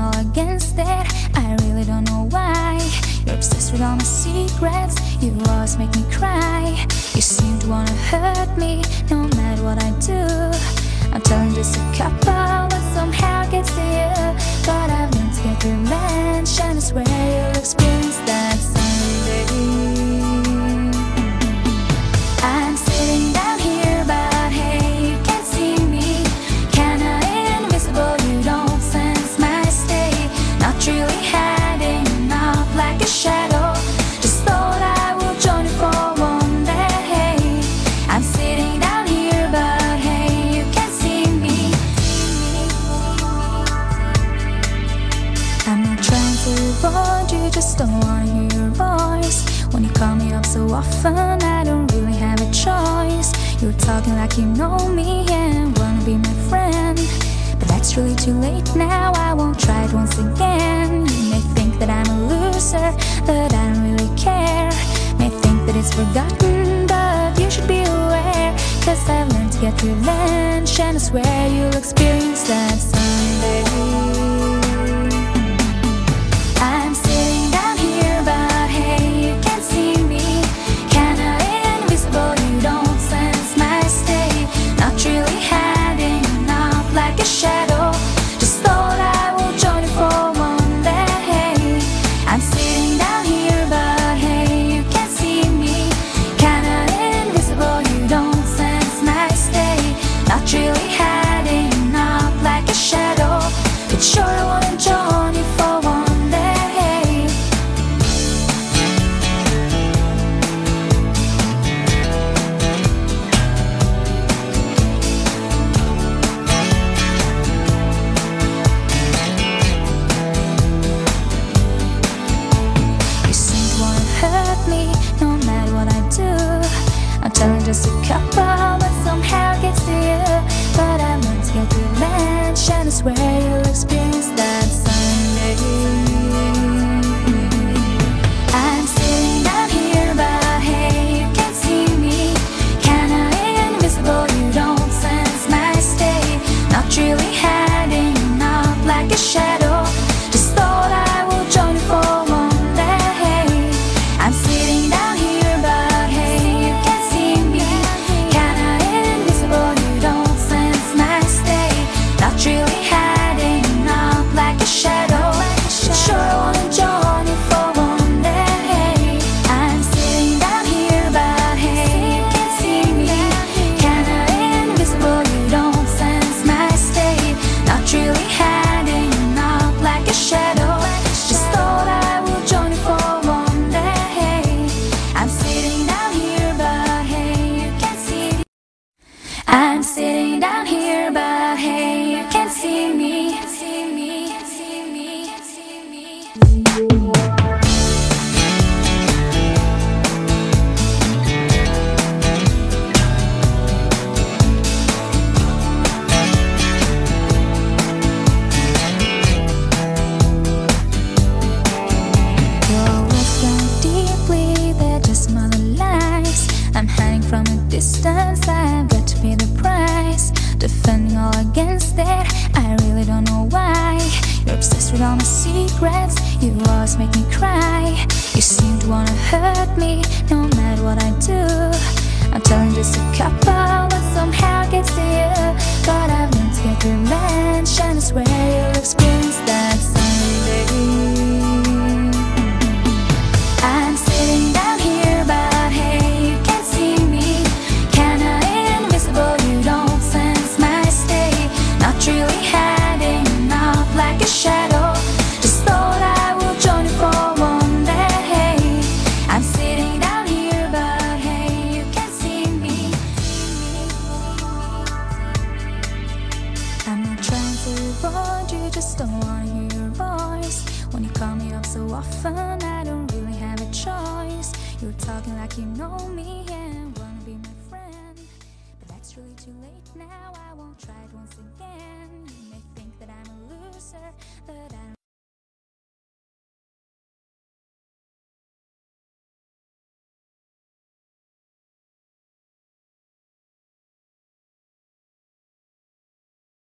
all against it. I really don't know why. You're obsessed with all my secrets. You always make me cry. You seem to wanna hurt me no matter what I do. I'm telling just a couple, but somehow it gets to you. But I've learned to get revenge, and I swear you'll experience that someday. I'm sitting down here, but hey, you can't see me. Kinda invisible, you don't sense my state. Not really hiding up like a shadow. Just thought I would join you for one day. I'm sitting down here, but hey, you can't see me. I'm not trying to avoid you, just don't wanna hear your voice. When you call me up so often, I don't really have a choice. You're talking like you know me and wanna be my friend, but that's really too late now. I won't try it once again. You may think that I'm a loser, but I don't really care. May think that it's forgotten, but you should be aware. 'Cause I've learned to get revenge, and I swear you'll experience that someday. I'm sitting down here, but hey, you can't see me. Kinda invisible, you don't sense my state. Not really hiding up like a shadow. Just thought I would join you for one day. I'm sitting down here, but hey, you can't see me. Kinda invisible, you don't sense my state. Not really hiding up like a shadow. But sure I wanna join you for one day. You seem to wanna hurt me no matter what I do. I'm telling just a couple, but somehow it gets to you. But I've learned to get revenge, and I swear you'll experience that someday. I'm sitting down here, but hey, you can't see me. Kinda invisible, you don't sense my state. Not really hiding up like a shadow. Just thought I would join you for one day. I'm sitting down here, but hey, you can't see me. Kinda invisible, you don't sense my state. Not really hiding up like a shadow. But sure I wanna join you for one day. I'm sitting down here, but hey, you can't see me. Kinda invisible, you don't sense my state. Not really hiding up like a shadow. Just thought I would join you for one day. I'm sitting down here, but hey, you can't see me. I'm sitting down here, but hey, you can't see me. Your words sound deeply, they're just some other lies. I'm hiding from a distance, I've got to pay the price. Defending all against it, I really don't know why. You're obsessed with all my secrets, you always make me cry. You seem to wanna hurt me no matter what I do. I'm telling just a couple, but somehow it gets to you. But I've learned to get revenge, and I swear you'll experience that someday. I'm sitting down here, but hey, you can't see me. Kinda invisible, you don't sense my state. Not really hiding up like a shadow. Just thought I would join you for one day. I'm sitting down here, but hey, you can't see me. I'm not trying to avoid you, just don't wanna hear your voice. When you call me up so often, I don't really have a choice. You're talking like you know me and wanna be my friend, but that's really too late now. I won't try it once again.